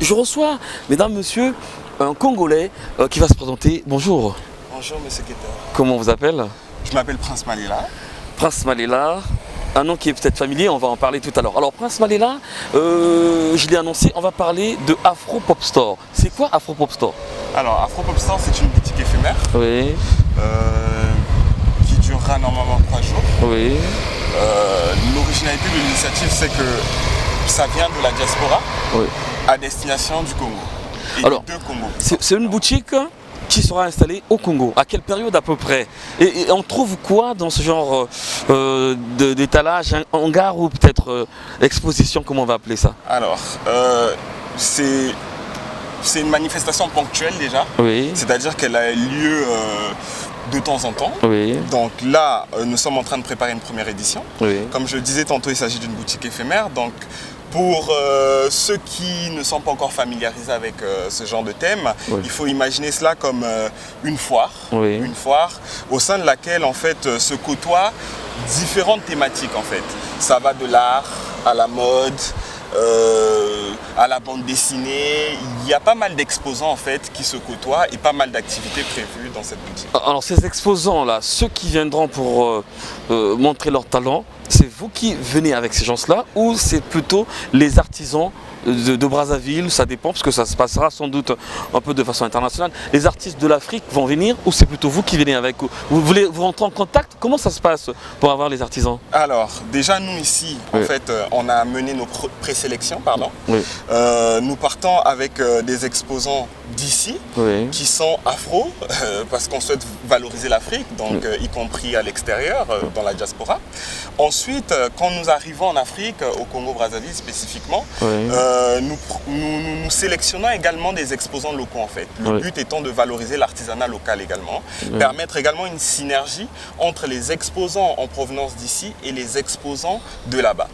Je reçois, mesdames, messieurs, un Congolais qui va se présenter. Bonjour. Bonjour, monsieur Keter. Comment on vous appelle? Je m'appelle Prince Malela. Prince Malela, un nom qui est peut-être familier, on va en parler tout à l'heure. Alors, Prince Malela, je l'ai annoncé, on va parler de Afro Pop Store. C'est quoi Afro Pop Store? Alors, Afro Pop Store, c'est une boutique éphémère Oui. Qui durera normalement 3 jours. Oui. L'originalité de l'initiative, c'est que ça vient de la diaspora Oui. à destination du Congo. Et Alors, des deux Congos. C'est une boutique qui sera installée au Congo. À quelle période à peu près? Et on trouve quoi dans ce genre d'étalage, un hangar ou peut-être exposition, comment on va appeler ça? Alors, c'est une manifestation ponctuelle déjà. Oui. C'est-à-dire qu'elle a lieu de temps en temps. Oui. Donc là, nous sommes en train de préparer une première édition. Oui. Comme je le disais tantôt, il s'agit d'une boutique éphémère. Donc pour ceux qui ne sont pas encore familiarisés avec ce genre de thème, Oui. il faut imaginer cela comme une foire. Oui. Une foire au sein de laquelle en fait se côtoient différentes thématiques en fait. Ça va de l'art à la mode, à la bande dessinée. Il y a pas mal d'exposants en fait qui se côtoient et pas mal d'activités prévues dans cette boutique. Alors ces exposants-là, ceux qui viendront pour montrer leur talent, c'est vous qui venez avec ces gens-là ou c'est plutôt les artisans de Brazzaville? Ça dépend parce que ça se passera sans doute un peu de façon internationale. Les artistes de l'Afrique vont venir ou c'est plutôt vous qui venez avec? Vous voulez vous rentrer en contact? Comment ça se passe pour avoir les artisans? Alors, déjà nous ici, Oui. en fait, on a mené nos présélections, pardon. Oui. Nous partons avec des exposants d'ici Oui. qui sont afro, parce qu'on souhaite valoriser l'Afrique, donc y compris à l'extérieur, dans la diaspora. Ensuite, quand nous arrivons en Afrique, au Congo-Brazzaville spécifiquement, Oui. nous sélectionnons également des exposants locaux en fait. Le Oui. but étant de valoriser l'artisanat local également, Oui. permettre également une synergie entre les exposants en provenance d'ici et les exposants de là-bas.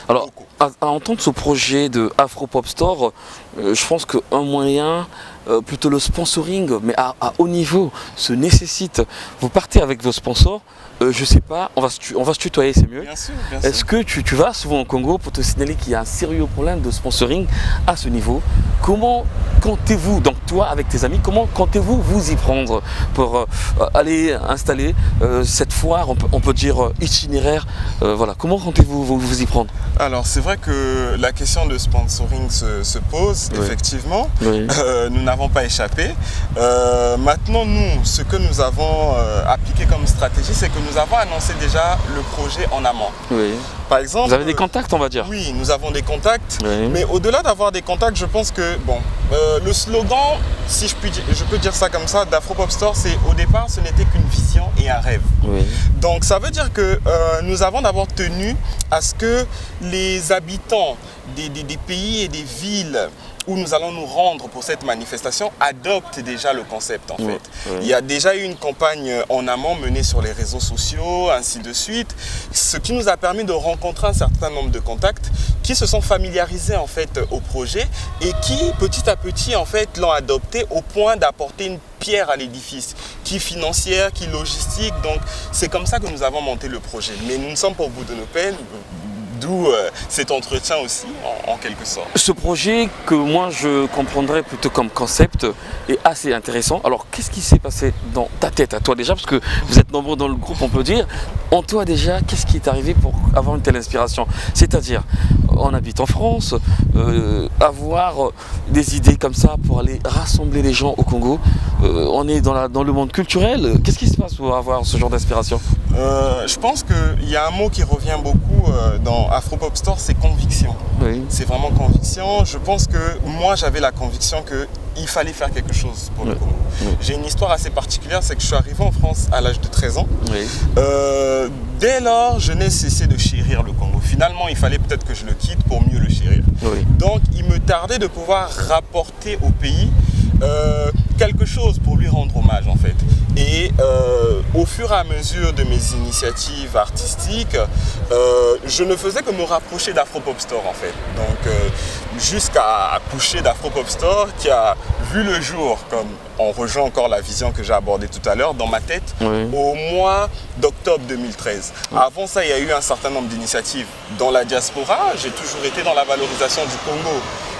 Alors, Locaux. à entendre ce projet de Afro Pop Store, je pense qu'un moyen, plutôt le sponsoring, mais à haut niveau, se nécessite. Vous partez avec vos sponsors, je sais pas, on va se tutoyer, c'est mieux. Bien sûr, bien sûr. Est-ce que tu vas souvent au Congo pour te signaler qu'il y a un sérieux problème de sponsoring à ce niveau? Comment comptez-vous, donc toi avec tes amis, comment comptez-vous vous y prendre pour aller installer cette foire, on peut dire itinéraire, voilà, comment comptez-vous vous y prendre? Alors c'est vrai que la question de sponsoring se pose, Oui. effectivement. Oui. Nous n'avons pas échappé. Maintenant, nous, ce que nous avons appliqué comme stratégie, c'est que nous avons annoncé déjà le projet en amont. Oui. Par exemple, Vous avez des contacts, on va dire? oui, nous avons des contacts, Oui. mais au-delà d'avoir des contacts, je pense que bon, le slogan, si je peux dire ça comme ça, d'Afro Pop Store, c'est au départ, ce n'était qu'une vision et un rêve. Oui. Donc ça veut dire que nous avons d'abord tenu à ce que les habitants des pays et des villes où nous allons nous rendre pour cette manifestation adoptent déjà le concept en fait. Oui. Il y a déjà eu une campagne en amont menée sur les réseaux sociaux, ainsi de suite, ce qui nous a permis de rencontrer un certain nombre de contacts qui se sont familiarisés en fait au projet et qui petit à petit en fait l'ont adopté au point d'apporter une pierre à l'édifice, qui financière, qui logistique. Donc c'est comme ça que nous avons monté le projet. Mais nous ne sommes pas au bout de nos peines. D'où cet entretien aussi, en quelque sorte. Ce projet que moi je comprendrais plutôt comme concept est assez intéressant. Alors qu'est-ce qui s'est passé dans ta tête à toi déjà? Parce que vous êtes nombreux dans le groupe, on peut dire. En toi déjà, qu'est-ce qui est arrivé pour avoir une telle inspiration? C'est-à-dire, on habite en France, avoir des idées comme ça pour aller rassembler les gens au Congo. On est dans le monde culturel. Qu'est-ce qui se passe pour avoir ce genre d'inspiration? Je pense qu'il y a un mot qui revient beaucoup dans Afro Pop Store, c'est conviction. Oui. C'est vraiment conviction. Je pense que moi, j'avais la conviction qu'il fallait faire quelque chose pour le Oui. Congo. Oui. J'ai une histoire assez particulière, c'est que je suis arrivé en France à l'âge de 13 ans. Oui. Dès lors, je n'ai cessé de chérir le Congo. Finalement, il fallait peut-être que je le quitte pour mieux le chérir. Oui. Donc, il me tardait de pouvoir rapporter au pays quelque chose pour lui rendre hommage en fait. Et au fur et à mesure de mes initiatives artistiques, je ne faisais que me rapprocher d'Afro Pop Store en fait. Donc jusqu'à accoucher d'Afro Pop Store qui a vu le jour, comme on rejoint encore la vision que j'ai abordée tout à l'heure, dans ma tête, Oui. au mois d'octobre 2013. Avant ça, il y a eu un certain nombre d'initiatives dans la diaspora. J'ai toujours été dans la valorisation du Congo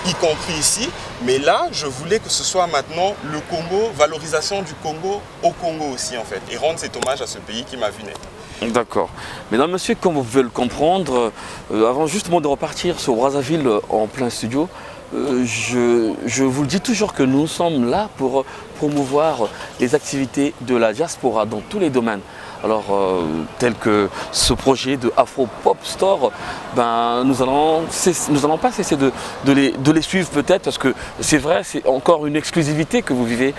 y compris ici. Mais là, je voulais que ce soit maintenant le Congo, valorisation du Congo au Congo aussi en fait, et rendre cet hommage à ce pays qui m'a vu naître. D'accord. Mesdames, Messieurs, comme vous pouvez le comprendre, avant justement de repartir sur Brazzaville en plein studio, je vous le dis toujours que nous sommes là pour promouvoir les activités de la diaspora dans tous les domaines. Alors, tel que ce projet de Afro Pop Store, ben, nous allons pas cesser de les suivre peut-être, parce que c'est vrai, c'est encore une exclusivité que vous vivez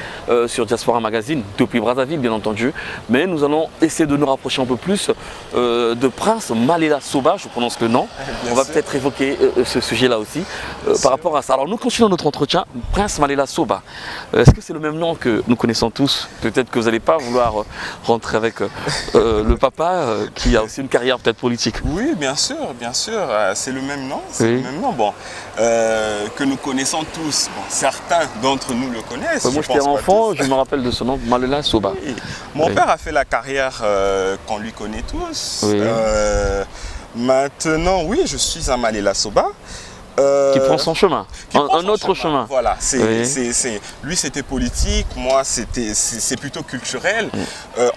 sur Diaspora Magazine, depuis Brazzaville bien entendu, mais nous allons essayer de nous rapprocher un peu plus de Prince Malela Soba, je prononce le nom. On va peut-être évoquer ce sujet-là aussi par rapport à ça. Alors nous continuons notre entretien. Prince Malela Soba, est-ce que c'est le même nom que nous connaissons tous? Peut-être que vous n'allez pas vouloir rentrer avec le papa qui a aussi une carrière peut-être politique. Oui, bien sûr, c'est le même nom, le même nom. Bon, que nous connaissons tous. Bon, certains d'entre nous le connaissent. Moi, j'étais enfant, je me rappelle de ce nom, Malela Soba. Oui. Mon père a fait la carrière qu'on lui connaît tous. Oui. Maintenant, oui, je suis un Malela Soba. Qui prend son chemin, un autre chemin. Voilà, lui c'était politique, moi c'est plutôt culturel.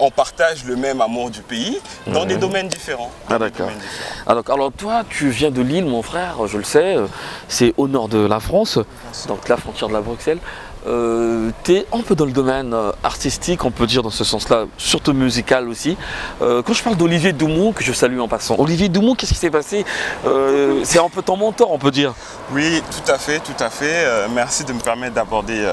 On partage le même amour du pays dans des domaines différents. Ah d'accord. Alors toi tu viens de Lille mon frère, je le sais, c'est au nord de la France, donc la frontière de la Bruxelles. Tu es un peu dans le domaine artistique, on peut dire dans ce sens-là, surtout musical aussi. Quand je parle d'Olivier Doumou, que je salue en passant, Olivier Doumou, qu'est-ce qui s'est passé? C'est un peu ton mentor, on peut dire. Oui, tout à fait. Merci de me permettre d'aborder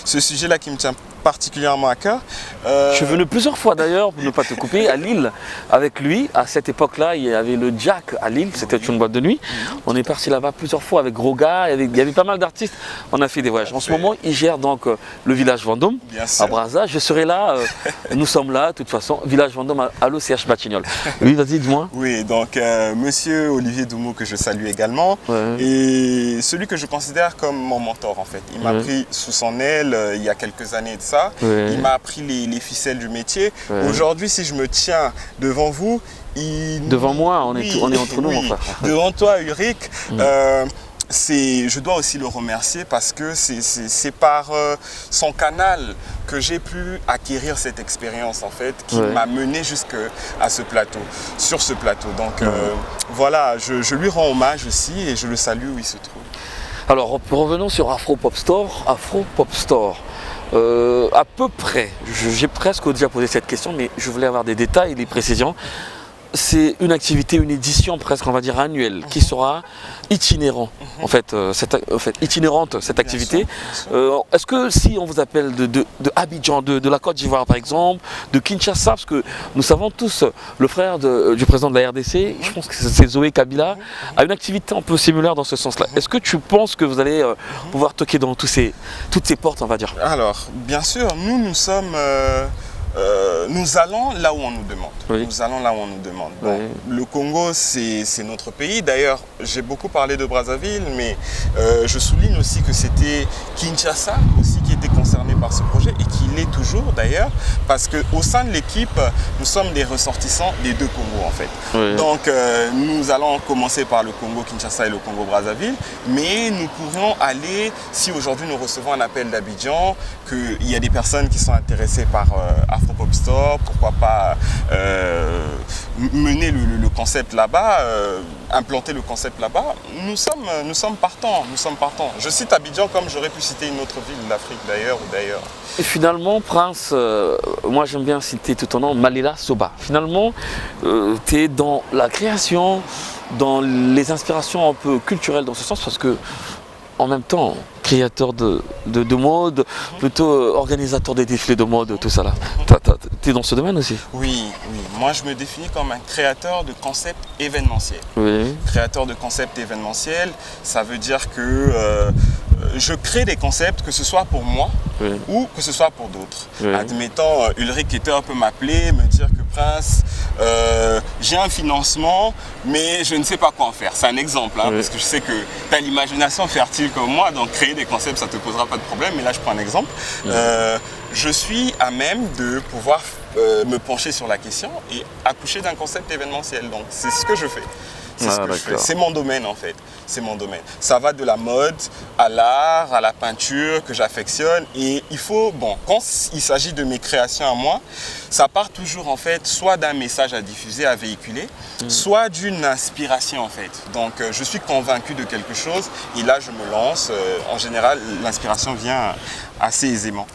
ce sujet-là qui me tient particulièrement à cœur. Je suis venu plusieurs fois d'ailleurs, pour ne pas te couper, à Lille avec lui. À cette époque-là, il y avait le Jack à Lille, c'était une boîte de nuit. On est parti là-bas plusieurs fois avec Roga, il y avait pas mal d'artistes. On a fait des voyages. En ce moment, il gère donc le village Vendôme à Brazza. Je serai là, nous sommes là, de toute façon, village Vendôme à l'OCH Batignolles. Oui, vas-y, dis-moi. Oui, donc monsieur Olivier Doumou, que je salue également, et celui que je considère comme mon mentor en fait. Il m'a pris sous son aile il y a quelques années de ça. Il m'a appris les ficelles du métier. Aujourd'hui, si je me tiens devant vous, devant moi, on est entre nous, mon frère. Devant toi, Ulrich, je dois aussi le remercier parce que c'est par son canal que j'ai pu acquérir cette expérience en fait, qui m'a mené jusqu'à ce plateau, sur ce plateau. Donc voilà, je lui rends hommage aussi et je le salue où il se trouve. Alors revenons sur Afro Pop Store. Afro Pop Store. À peu près, j'ai presque déjà posé cette question, mais je voulais avoir des détails, des précisions. C'est une activité, une édition presque, on va dire, annuelle, qui sera itinérante, itinérante cette activité. Est-ce que si on vous appelle de Abidjan, de la Côte d'Ivoire par exemple, de Kinshasa, parce que nous savons tous, le frère du président de la RDC, je pense que c'est Zoé Kabila, a une activité un peu similaire dans ce sens-là. Est-ce que tu penses que vous allez pouvoir toquer dans toutes ces portes, on va dire? Alors, bien sûr, nous sommes... nous allons là où on nous demande. Nous allons là où on nous demande. Bon, le Congo, c'est notre pays. D'ailleurs, j'ai beaucoup parlé de Brazzaville, mais je souligne aussi que c'était Kinshasa aussi qui était concerné par ce projet et qui l'est toujours d'ailleurs, parce qu'au sein de l'équipe, nous sommes des ressortissants des deux Congos en fait. Donc, nous allons commencer par le Congo Kinshasa et le Congo Brazzaville, mais nous pourrions aller, si aujourd'hui nous recevons un appel d'Abidjan, qu'il y a des personnes qui sont intéressées par Afro Pop Store, pourquoi pas mener le concept là-bas, implanter le concept là-bas, nous sommes partants. Je cite Abidjan comme j'aurais pu citer une autre ville d'Afrique d'ailleurs ou d'ailleurs. Et finalement, Prince, moi j'aime bien citer tout ton nom, Malela Soba. Finalement, tu es dans la création, dans les inspirations un peu culturelles dans ce sens, parce que en même temps, créateur de mode, plutôt organisateur des défilés de mode, tout ça là. Tu es dans ce domaine aussi? Oui. Moi, je me définis comme un créateur de concepts événementiels. Créateur de concepts événementiels, ça veut dire que je crée des concepts, que ce soit pour moi ou que ce soit pour d'autres. Admettons, Ulrich Keter peut m'appeler, me dire que Prince, j'ai un financement, mais je ne sais pas quoi en faire. C'est un exemple, hein, parce que je sais que tu as l'imagination fertile comme moi, donc créer des concepts, ça ne te posera pas de problème. Mais là, je prends un exemple. Je suis à même de pouvoir me pencher sur la question et accoucher d'un concept événementiel. Donc, c'est ce que je fais. C'est ce que je fais. C'est mon domaine en fait. C'est mon domaine. Ça va de la mode à l'art, à la peinture que j'affectionne. Et il faut, bon, quand il s'agit de mes créations à moi, ça part toujours en fait soit d'un message à diffuser, à véhiculer, soit d'une inspiration en fait. Donc je suis convaincu de quelque chose et là je me lance. En général, l'inspiration vient assez aisément.